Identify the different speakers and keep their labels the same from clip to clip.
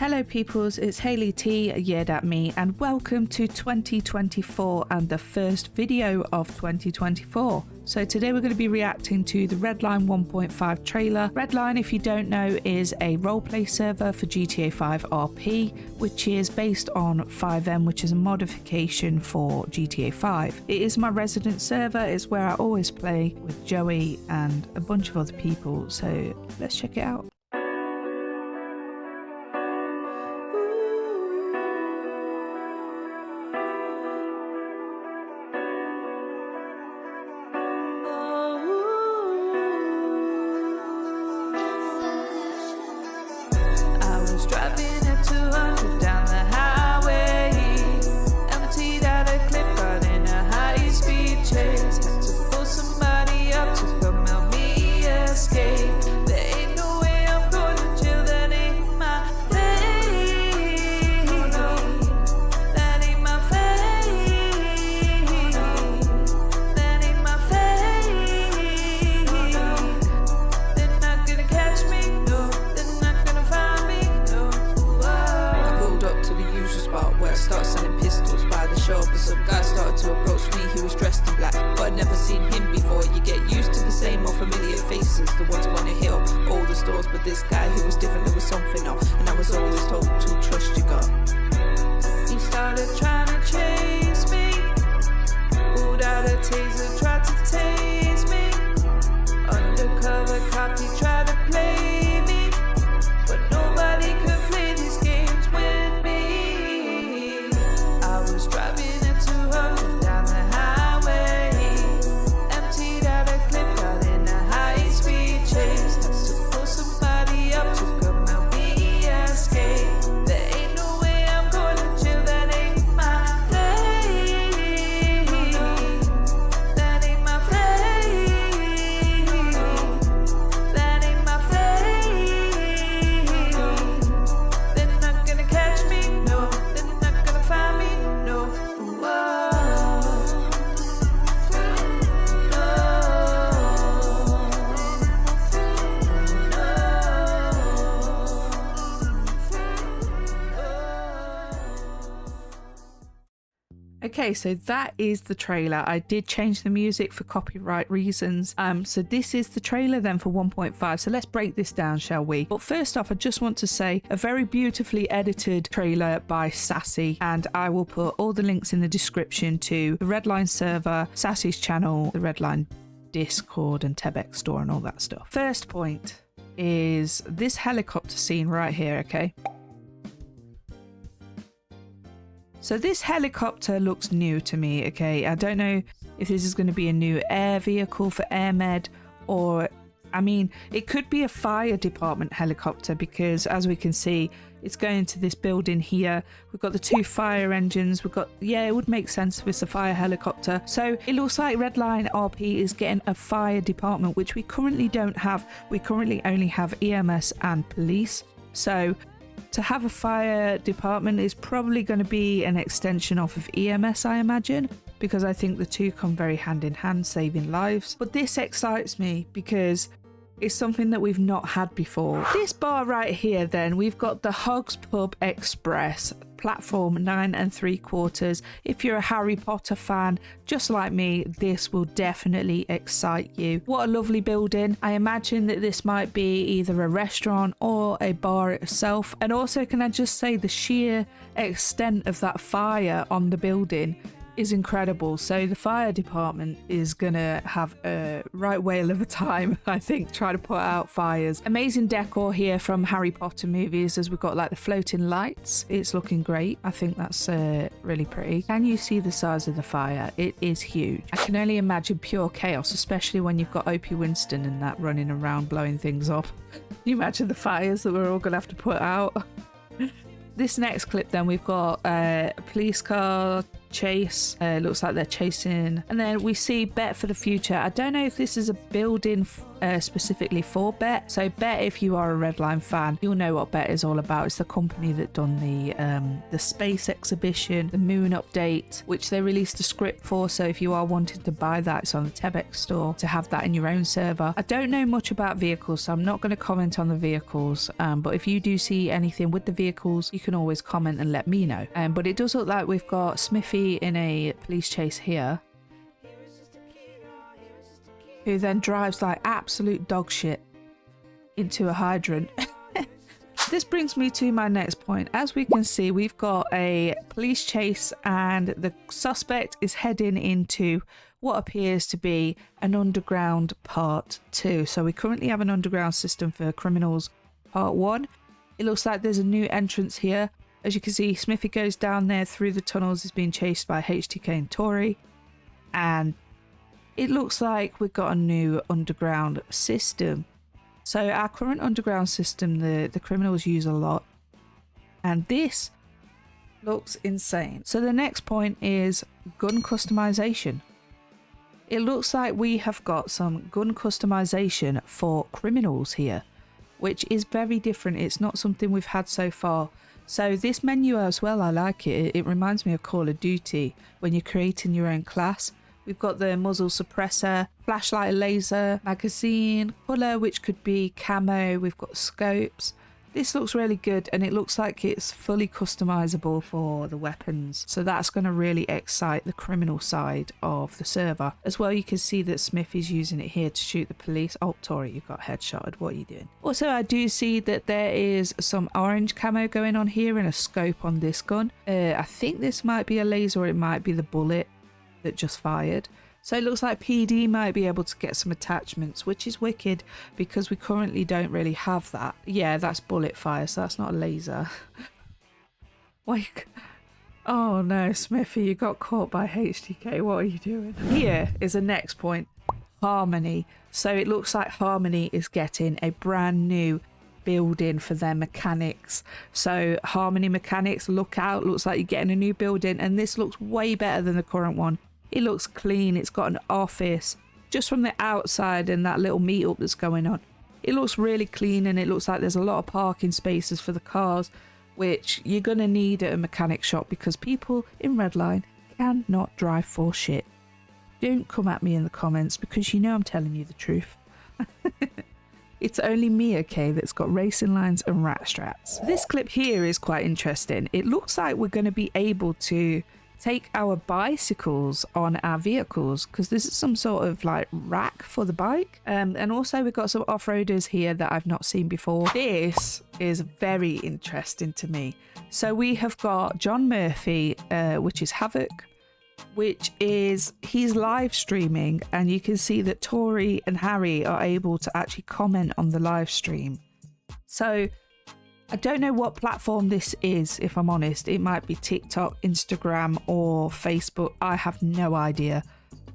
Speaker 1: Hello peoples, it's Hayley T, yelled at me, and welcome to 2024 and the first video of 2024. So today we're going to be reacting to the Redline 1.5 trailer. Redline, if you don't know, is a roleplay server for GTA 5 RP, which is based on 5M, which is a modification for GTA 5. It is my resident server, it's where I always play with Joey and a bunch of other people, so let's check it out.
Speaker 2: Driving at 200 down the highway, emptied out a clip, got in a high-speed chase. Had to pull somebody up to come help me escape. There ain't no way I'm gonna chill, that ain't my fate. No, that ain't my fate. That ain't my fate. They're not gonna catch me, no, they're not gonna find me. Where I started selling pistols by the shop, and some guy started to approach me. He was dressed in black, but I'd never seen him before. You get used to the same old familiar faces, the ones who wanna hit up all the stores, but this guy, he was different. There was something off, and I was always told to trust your gut. He started trying to chase me, pulled out a taser, tried to tase me. Undercover cop, he tried to play me, but nobody could play these games with me. Driving at 200 down the highway, emptied out a clip, got in a high-speed chase. Had to pull somebody up to come help me escape. There ain't no way I'm gonna chill, that ain't my fate. That ain't my fate. That ain't my fate. They're not gonna catch me, no, they're not gonna find me.
Speaker 1: Okay, so that is the trailer. I did change the music for copyright reasons. So this is the trailer then for 1.5. So let's break this down, shall we? But first off, I just want to say a very beautifully edited trailer by Sassy, and I will put all the links in the description to the Redline server, Sassy's channel, the Redline Discord and Tebex store and all that stuff. First point is this helicopter scene right here, okay? So this helicopter looks new to me, okay? I don't know if this is going to be a new air vehicle for AirMed, or, I mean, it could be a fire department helicopter, because as we can see, it's going to this building here. We've got the two fire engines. We've got, yeah, it would make sense if it's a fire helicopter. So it looks like Redline RP is getting a fire department, which we currently don't have. We currently only have EMS and police. So to have a fire department is probably going to be an extension off of EMS, I imagine, because I think the two come very hand in hand, saving lives. But this excites me because it's something that we've not had before. This bar right here then, we've got the Hogs Pub Express, platform 9 3/4. If you're a Harry Potter fan, just like me, this will definitely excite you. What a lovely building. I imagine that this might be either a restaurant or a bar itself. And also, can I just say, the sheer extent of that fire on the building is incredible. So the fire department is gonna have a right whale of a time, I think, trying to put out fires. Amazing decor here from Harry Potter movies, as we've got like the floating lights. It's looking great. I think that's really pretty. Can you see the size of the fire? It is huge. I can only imagine pure chaos, especially when you've got Opie Winston and that running around blowing things off. Can you imagine the fires that we're all gonna have to put out? This next clip then, we've got a police car, chase. It looks like they're chasing. And then we see bet for the future. I don't know if this is a building specifically for bet. So bet, if you are a Redline fan, you'll know what bet is all about. It's the company that done the space exhibition, the moon update, which they released a script for. So if you are wanting to buy that, it's on the Tebex store to have that in your own server. I don't know much about vehicles, so I'm not going to comment on the vehicles. But if you do see anything with the vehicles, you can always comment and let me know. But it does look like we've got Smithy in a police chase here, who then drives like absolute dog shit into a hydrant. This brings me to my next point. As we can see, we've got a police chase and the suspect is heading into what appears to be an underground part 2. So we currently have an underground system for criminals part 1. It looks like there's a new entrance here. As you can see, Smithy goes down there through the tunnels, is being chased by HTK and Tori. And it looks like we've got a new underground system. So our current underground system, the criminals use a lot. And this looks insane. So the next point is gun customization. It looks like we have got some gun customization for criminals here, which is very different. It's not something we've had so far. So this menu as well, I like it. It reminds me of Call of Duty when you're creating your own class. We've got the muzzle suppressor, flashlight, laser, magazine, colour, which could be camo. We've got scopes. This looks really good, and it looks like it's fully customizable for the weapons. So that's going to really excite the criminal side of the server. As well, you can see that Smith is using it here to shoot the police. Oh, Tori, you got headshotted. What are you doing? Also, I do see that there is some orange camo going on here and a scope on this gun. I think this might be a laser, or it might be the bullet that just fired. So it looks like PD might be able to get some attachments, which is wicked because we currently don't really have that. Yeah, that's bullet fire, so that's not a laser. Like, oh no, Smithy, you got caught by HTK. What are you doing? Here is the next point, Harmony. So it looks like Harmony is getting a brand new building for their mechanics. So Harmony Mechanics, look out, looks like you're getting a new building, and this looks way better than the current one. It looks clean. It's got an office just from the outside and that little meetup that's going on. It looks really clean, and it looks like there's a lot of parking spaces for the cars, which you're going to need at a mechanic shop because people in Redline cannot drive for shit. Don't come at me in the comments because you know I'm telling you the truth. It's only me, okay, that's got racing lines and rat straps. This clip here is quite interesting. It looks like we're going to be able to take our bicycles on our vehicles because this is some sort of like rack for the bike. And also we've got some off-roaders here that I've not seen before. This is very interesting to me. So we have got John Murphy, which is Havoc, which is, he's live streaming, and you can see that Tori and Harry are able to actually comment on the live stream. So I don't know what platform this is, if I'm honest. It might be TikTok, Instagram, or Facebook. I have no idea.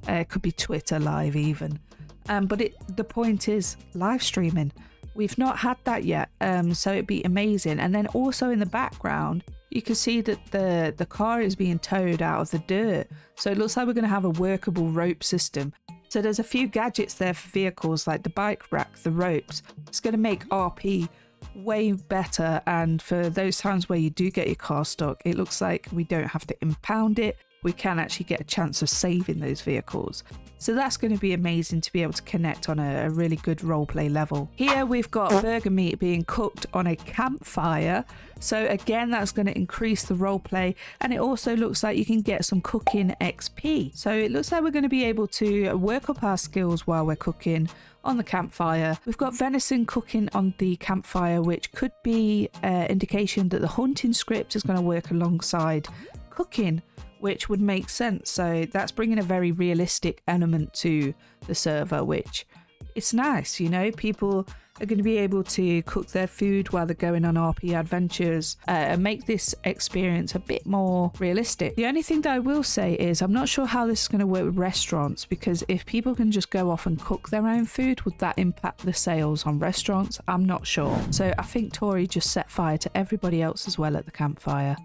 Speaker 1: It could be Twitter live even. But the point is live streaming. We've not had that yet, so it'd be amazing. And then also in the background, you can see that the car is being towed out of the dirt. So it looks like we're going to have a workable rope system. So there's a few gadgets there for vehicles, like the bike rack, the ropes. It's going to make RP way better, and for those times where you do get your car stuck, it looks like we don't have to impound it. We can actually get a chance of saving those vehicles. So that's going to be amazing to be able to connect on a really good roleplay level. Here we've got burger meat being cooked on a campfire. So again, that's going to increase the roleplay, and it also looks like you can get some cooking XP. So it looks like we're going to be able to work up our skills while we're cooking on the campfire. We've got venison cooking on the campfire, which could be indication that the hunting script is going to work alongside cooking, which would make sense. So that's bringing a very realistic element to the server, which it's nice, you know. People are going to be able to cook their food while they're going on RP adventures and make this experience a bit more realistic. The only thing that I will say is I'm not sure how this is going to work with restaurants, because if people can just go off and cook their own food, would that impact the sales on restaurants? I'm not sure. So I think Tori just set fire to everybody else as well at the campfire.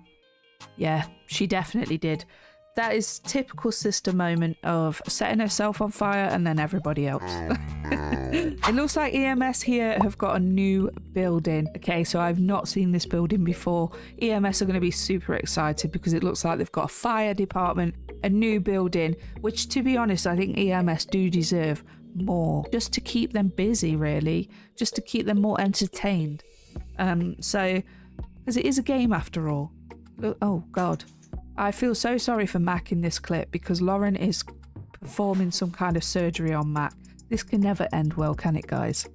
Speaker 1: Yeah, she definitely did. That is typical sister moment of setting herself on fire and then everybody else. It looks like EMS here have got a new building. Okay, so I've not seen this building before. EMS are going to be super excited because it looks like they've got a fire department, a new building, which to be honest, I think EMS do deserve more. Just to keep them busy, really. Just to keep them more entertained. So, because it is a game after all. Oh, God. I feel so sorry for Mac in this clip because Lauren is performing some kind of surgery on Mac. This can never end well, can it, guys?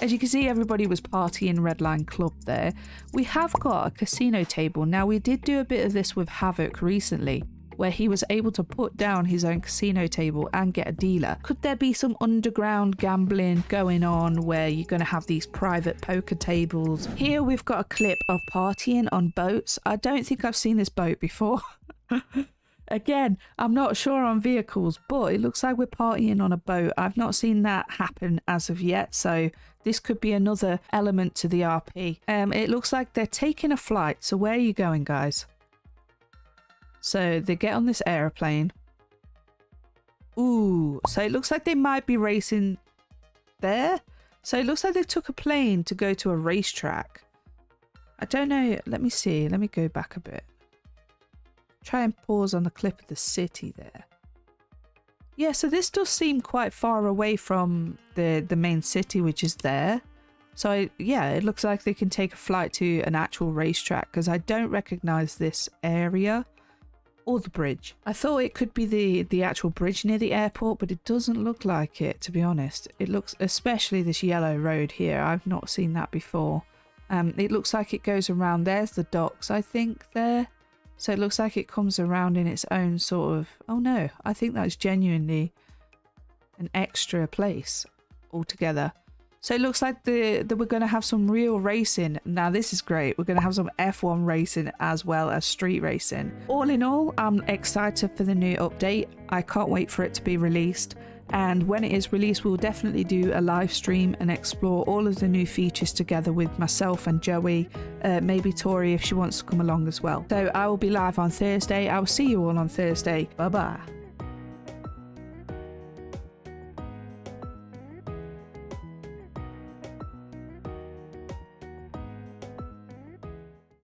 Speaker 1: As you can see, everybody was partying Redline Club there. We have got a casino table. Now, we did do a bit of this with Havoc recently, where he was able to put down his own casino table and get a dealer. Could there be some underground gambling going on where you're going to have these private poker tables? Here we've got a clip of partying on boats. I don't think I've seen this boat before. Again, I'm not sure on vehicles, but it looks like we're partying on a boat. I've not seen that happen as of yet, so this could be another element to the RP. It looks like they're taking a flight. So where are you going, guys? So they get on this aeroplane. Ooh, so it looks like they might be racing there. So it looks like they took a plane to go to a racetrack. I don't know. Let me see. Let me go back a bit. Try and pause on the clip of the city there. Yeah, so this does seem quite far away from the main city, which is there. So yeah, it looks like they can take a flight to an actual racetrack because I don't recognize this area. Or the bridge. I thought it could be the actual bridge near the airport, but it doesn't look like it, to be honest. It looks, especially this yellow road here, I've not seen that before. It looks like it goes around. There's the docks, I think, there. So it looks like it comes around in its own sort of... Oh no, I think that's genuinely an extra place altogether. So it looks like that we're going to have some real racing. Now this is great. We're going to have some F1 racing as well as street racing. All in all, I'm excited for the new update. I can't wait for it to be released. And when it is released, we'll definitely do a live stream and explore all of the new features together with myself and Joey. Maybe Tori if she wants to come along as well. So I will be live on Thursday. I will see you all on Thursday. Bye bye.